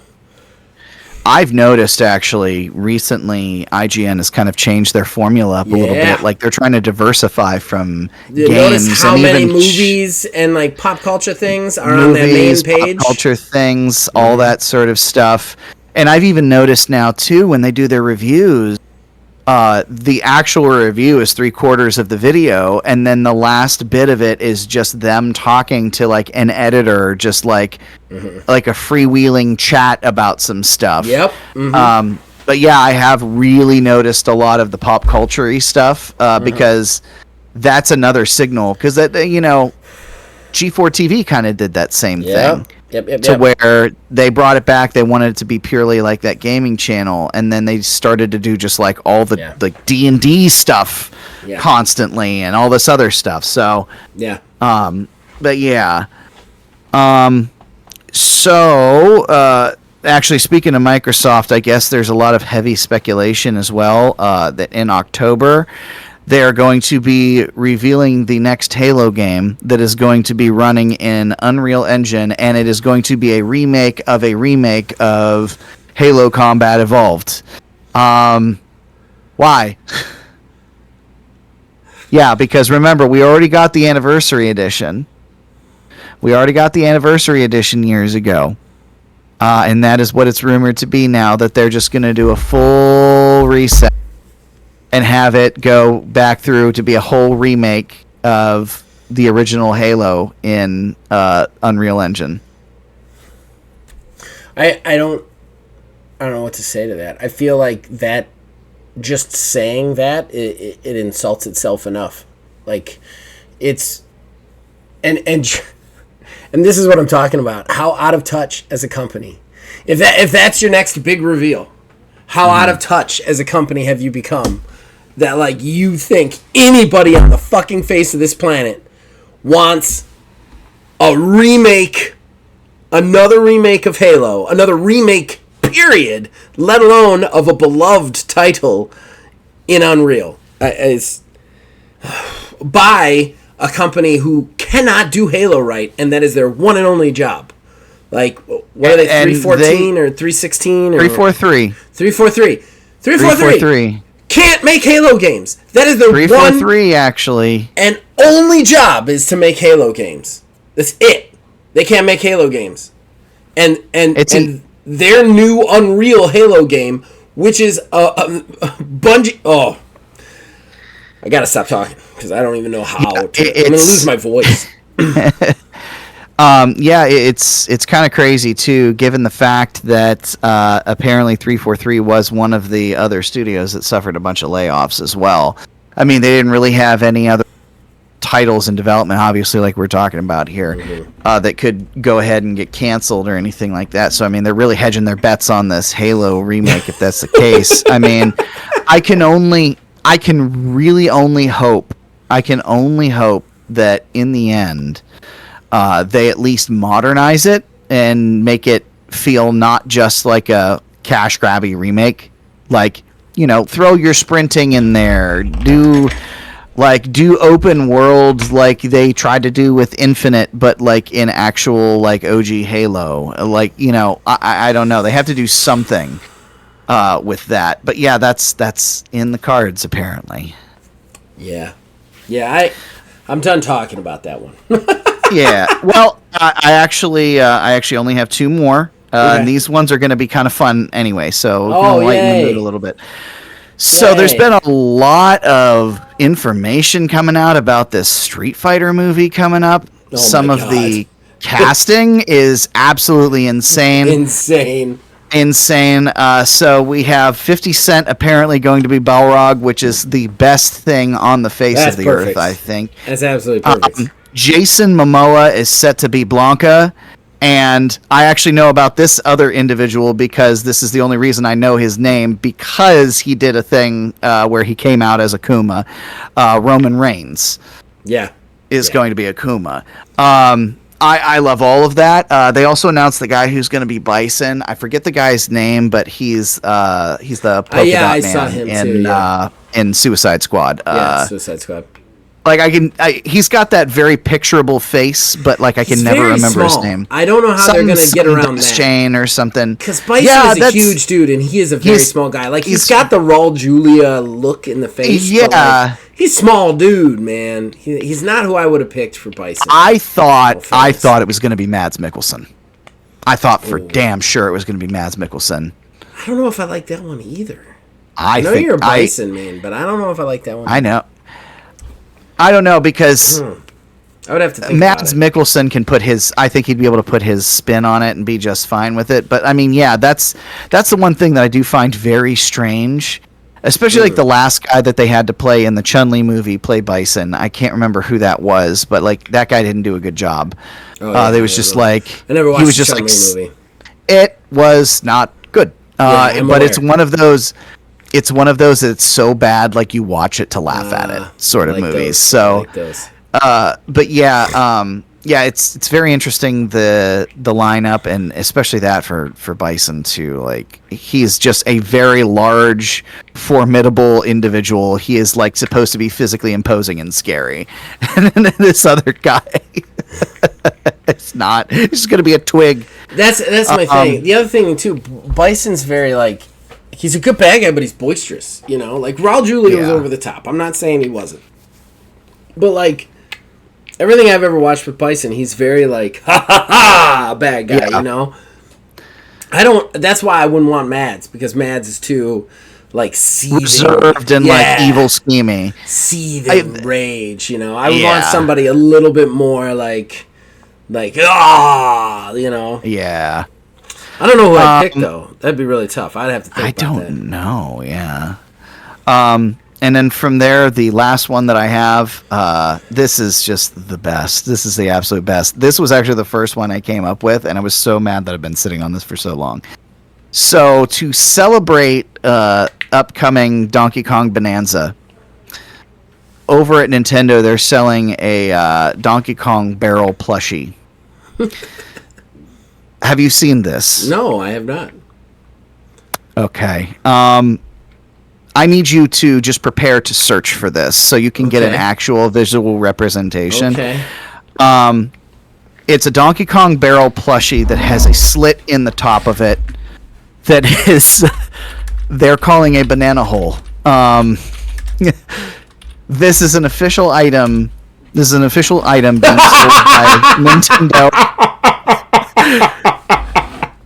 I've noticed, actually, recently, IGN has kind of changed their formula up a little bit. Like, they're trying to diversify from games. Notice how and many even movies and, like, pop culture things are on their main page? Pop culture things, all that sort of stuff. And I've even noticed now, too, when they do their reviews, the actual review is 3/4 of the video, and then the last bit of it is just them talking to like an editor, just like a freewheeling chat about some stuff. Yep. Mm-hmm. But yeah, I have really noticed a lot of the pop culture-y stuff because that's another signal. Because that G4 TV kind of did that same thing. To where they brought it back, they wanted it to be purely like that gaming channel, and then they started to do just like all the like D&D stuff constantly and all this other stuff. So but yeah, so actually, speaking of Microsoft, I guess there's a lot of heavy speculation as well that in October they are going to be revealing the next Halo game that is going to be running in Unreal Engine, and it is going to be a remake of Halo Combat Evolved. Why? Yeah, because remember, we already got the Anniversary Edition. Years ago. And that is what it's rumored to be now, that they're just going to do a full reset and have it go back through to be a whole remake of the original Halo in Unreal Engine. I don't know what to say to that. I feel like that, just saying that, it insults itself enough. Like, it's and this is what I'm talking about. How out of touch as a company. If that's your next big reveal, how out of touch as a company have you become? That, like, you think anybody on the fucking face of this planet wants a remake, another remake of Halo, another remake, period, let alone of a beloved title in Unreal. It's by a company who cannot do Halo right, and that is their one and only job. Like, what are they, 314 or 316? 343. 343. 343. Can't make Halo games. That is their 343 actually, and only job is to make Halo games. That's it. They can't make Halo games, and their new Unreal Halo game, which is a Bungie. Oh, I gotta stop talking because I don't even know how. I'm gonna lose my voice. It's kind of crazy too, given the fact that apparently 343 was one of the other studios that suffered a bunch of layoffs as well. I mean, they didn't really have any other titles in development, obviously, like we're talking about here, that could go ahead and get canceled or anything like that. So, I mean, they're really hedging their bets on this Halo remake if that's the case. I mean, I can only hope that in the end, they at least modernize it and make it feel not just like a cash grabby remake. Like, throw your sprinting in there. Do open world like they tried to do with Infinite, but like in actual like OG Halo. Like, I don't know. They have to do something with that. But yeah, that's in the cards apparently. Yeah. I'm done talking about that one. Yeah. Well, I actually only have two more. And these ones are going to be kind of fun anyway, so lighten the mood a little bit. So there's been a lot of information coming out about this Street Fighter movie coming up. Some of the casting is absolutely insane. Insane. So we have 50 Cent apparently going to be Balrog, which is the best thing on the face of the earth, I think. That's absolutely perfect. Jason Momoa is set to be Blanca. And I actually know about this other individual because this is the only reason I know his name, because he did a thing where he came out as Akuma. Roman Reigns is going to be Akuma. I love all of that. They also announced the guy who's going to be Bison. I forget the guy's name, but he's the polka I dot saw man him in too, yeah. In Suicide Squad. Suicide Squad. Like he's got that very picturable face, but like I can never remember his name. I don't know how they're going to get around that. Chain or something. Because Bison is a huge dude, and he is a very small guy. Like he's got the Raul Julia look in the face. Yeah, but like, he's small dude, man. He's not who I would have picked for Bison. I thought it was going to be Mads Mikkelsen. I thought for damn sure it was going to be Mads Mikkelsen. I don't know if I like that one either. I know think you're a Bison man, but I don't know if I like that one. I know. I don't know because I would have to think Mads about it. Mikkelsen can put his. I think he'd be able to put his spin on it and be just fine with it. But I mean, yeah, that's the one thing that I do find very strange, especially like the last guy that they had to play in the Chun-Li movie play Bison. I can't remember who that was, but like that guy didn't do a good job. They was just like I never watched he was just the Chun-Li like movie. It was not good. I'm but aware. it's one of those. It's one of those that's so bad, like you watch it to laugh at it, sort of movies. Those. So, I like those. But yeah, it's very interesting the lineup, and especially that for Bison too. Like he's just a very large, formidable individual. He is like supposed to be physically imposing and scary, and then this other guy, it's not. It's just gonna be a twig. That's my thing. The other thing too, Bison's very like. He's a good bad guy, but he's boisterous, you know? Like, Raul Julia was over the top. I'm not saying he wasn't. But, like, everything I've ever watched with Bison, he's very, like, ha, bad guy, you know? That's why I wouldn't want Mads, because Mads is too, like, seething. Reserved and, like, evil scheming. Seething rage, you know? I would want somebody a little bit more, like, you know? Yeah. I don't know who I'd pick, though. That'd be really tough. I'd have to think about that. I don't know, yeah. And then from there, the last one that I have, this is just the best. This is the absolute best. This was actually the first one I came up with, and I was so mad that I've been sitting on this for so long. So, to celebrate upcoming Donkey Kong Bonanza, over at Nintendo, they're selling a Donkey Kong barrel plushie. Have you seen this? No, I have not. Okay. I need you to just prepare to search for this so you can get an actual visual representation. Okay. It's a Donkey Kong barrel plushie that has a slit in the top of it that is they're calling a banana hole. This is an official item. This is an official item being sold by Nintendo.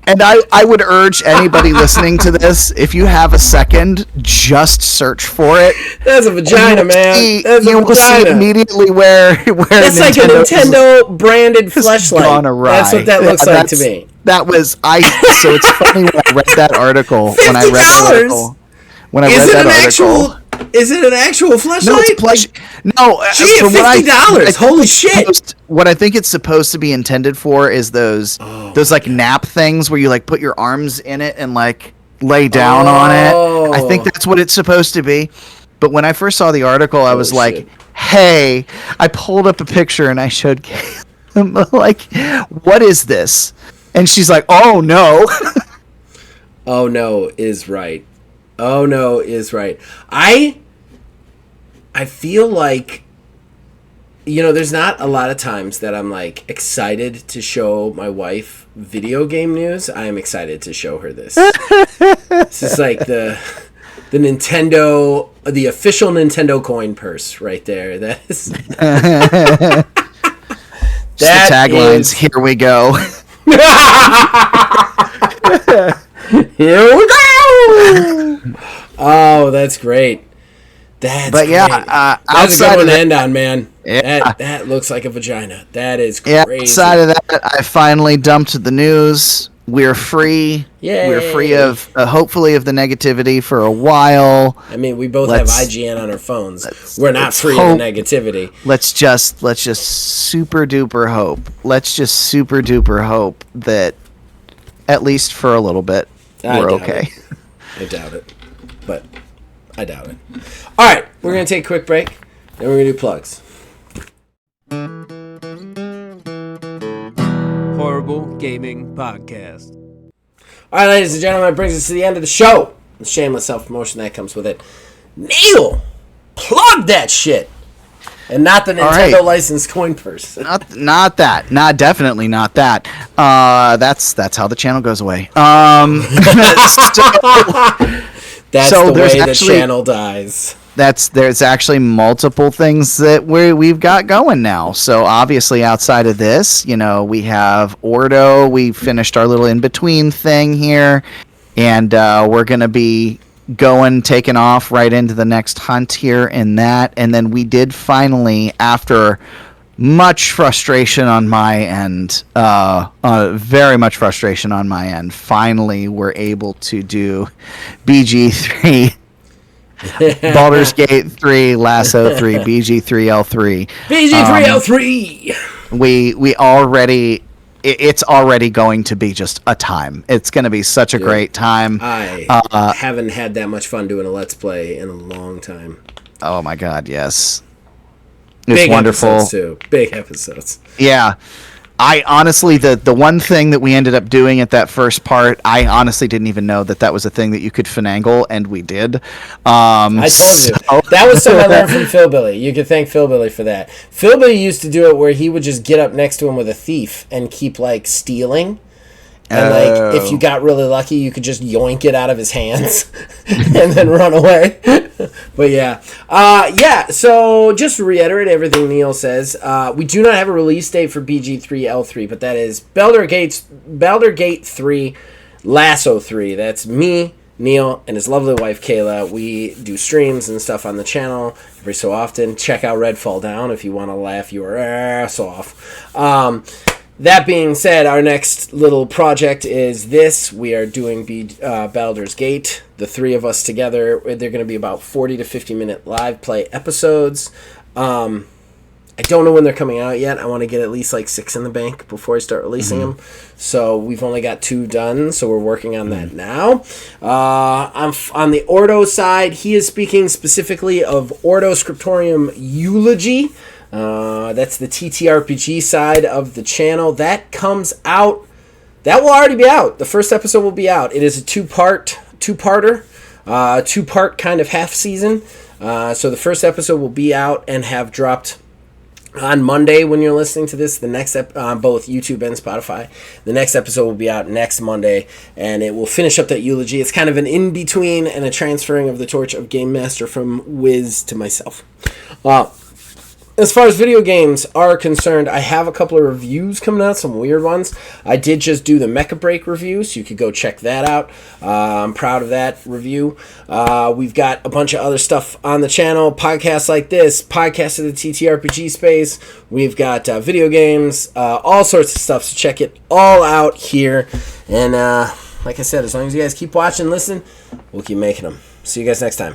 And I would urge anybody listening to this, if you have a second, just search for it. That's a vagina, man. That's you will see immediately where that's like a Nintendo branded fleshlight. That's what that looks like to me. That was so it's funny when I read that article. $50? Is it an actual fleshlight? No, it's plush. No, gee, $50. Holy shit! What I think it's supposed to be intended for is those like nap things where you like put your arms in it and like lay down on it. I think that's what it's supposed to be. But when I first saw the article, I was like, "Hey!" I pulled up a picture and I showed Kayla. I'm like, "What is this?" And she's like, "Oh no!" Oh no is right. Oh no is right. I feel like, you know, there's not a lot of times that I'm like excited to show my wife video game news. I am excited to show her this. This is like the Nintendo, the official Nintendo coin purse right there. That is the taglines. Here we go. Here we go. Oh, that's great. That's great. That's a good one to end on, man. Yeah. That looks like a vagina. That is crazy. Yeah, outside of that, I finally dumped the news. We're free. Yay. We're free of, hopefully, of the negativity for a while. I mean, we both have IGN on our phones. We're not free of the negativity. Let's just super duper hope. Let's just super duper hope that, at least for a little bit, we're okay. I doubt it. But I doubt it. All right, we're going to take a quick break, then we're going to do plugs. Gaming Podcast. All right, ladies and gentlemen, that brings us to the end of the show. The shameless self-promotion that comes with it. Neil, plug that shit. And not the Nintendo licensed coin purse. Not that. Definitely not that. That's how the channel goes away. That's the way the channel dies. There's actually multiple things that we've got going now. So obviously outside of this, we have Ordo. We finished our little in-between thing here. And we're going to be taking off right into the next hunt here in that. And then we did finally, after much frustration on my end, very much frustration on my end, finally we're able to do BG3. Baldur's Gate 3, Lasso 3, BG3L3. BG3L3! We already... It's already going to be just a time. It's going to be such a great time. I haven't had that much fun doing a Let's Play in a long time. Oh my God, yes. It's Big wonderful. Episodes too. Big episodes. Yeah. I honestly, the one thing that we ended up doing at that first part, I honestly didn't even know that was a thing that you could finagle, and we did. I told you. That was something I learned from Philbilly. You could thank Philbilly for that. Philbilly used to do it where he would just get up next to him with a thief and keep, stealing. And, if you got really lucky, you could just yoink it out of his hands and then run away. But, yeah. So just to reiterate everything Neil says, we do not have a release date for BG3L3, but that is Baldur Gate 3, Lasso 3. That's me, Neil, and his lovely wife, Kayla. We do streams and stuff on the channel every so often. Check out Red Fall Down if you want to laugh your ass off. That being said, our next little project is this. We are doing Baldur's Gate, the three of us together. They're going to be about 40 to 50-minute live play episodes. I don't know when they're coming out yet. I want to get at least 6 in the bank before I start releasing them. So we've only got 2 done, so we're working on that now. On the Ordo side, he is speaking specifically of Ordo Scriptorium Eulogy. That's the TTRPG side of the channel. That comes out. That will already be out. The first episode will be out. It is a two-parter, two-part kind of half season. So the first episode will be out and have dropped on Monday when you're listening to this. The next on both YouTube and Spotify. The next episode will be out next Monday, and it will finish up that eulogy. It's kind of an in-between and a transferring of the torch of Game Master from Wiz to myself. As far as video games are concerned, I have a couple of reviews coming out, some weird ones. I did just do the Mecha Break review, so you could go check that out. I'm proud of that review. We've got a bunch of other stuff on the channel, podcasts like this, podcasts of the TTRPG space. We've got video games, all sorts of stuff, so check it all out here. And like I said, as long as you guys keep watching and listening, we'll keep making them. See you guys next time.